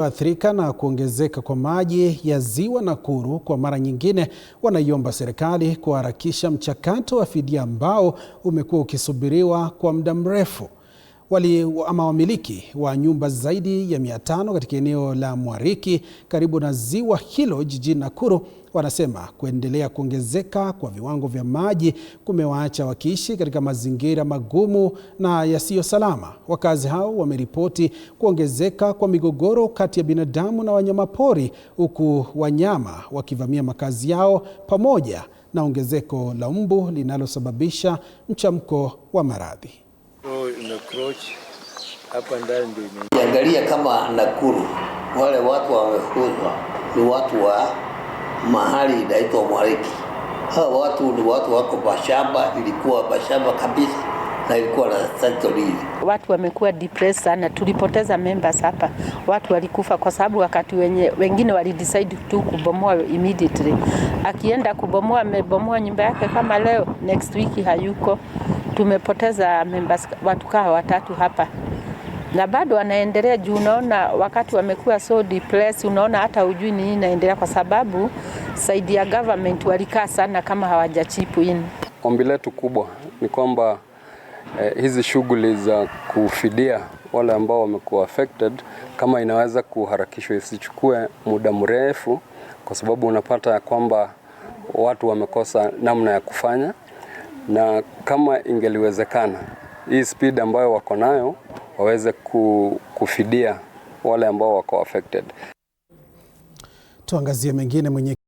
Athirika na kuongezeka kwa maji ya Ziwa Nakuru kwa mara nyingine wanaiomba serikali kuharakisha mchakato wa fidia ambao umekuwa ukisubiriwa kwa muda mrefu. Wamiliki wa nyumba zaidi ya 500 katika eneo la Mwariki karibu na ziwa hilo jijini Nakuru wanasema kuendelea kuongezeka kwa viwango vya maji kumewaacha wakiishi katika mazingira magumu na yasiyo salama. Wakazi hao wameripoti kuongezeka kwa migogoro kati ya binadamu na wanyamapori, huku wanyama wakivamia makazi yao pamoja na ongezeko la mbu linalosababisha mchamko wa maradhi. Angalia kama Nakuru, wale watu wamefukuzwa ni watu wa mahali inaitwa Mwariki. Hao watu ni watu wako mashamba, ilikuwa mashamba kabisa na ilikuwa na santori. Watu wamekuwa depressed sana, tulipoteza members hapa. Watu walikufa kwa sababu wakati wengine walidecide tu kubomoa immediately. Akienda kubomoa, amebomoa nyumba yake kama leo, next week hayuko. Tumepoteza members watu kama 3 hapa. Na bado wanaendelea juu, unaona wakati wamekuwa so depressed, unaona hata hujui nini inaendelea kwa sababu side ya government walikaa sana kama hawajachipu in. Ombi letu kubwa ni kwamba hizi shughuli za kufidia wale ambao wamekuwa affected kama inaweza kuharakishwa, isichukue muda mrefu, kwa sababu unapata kwamba watu wamekosa namna ya kufanya, na kama ingeliwezekana hii speed ambayo wako nayo waweze kufidia wale ambao wako affected. Tuangazie mengine.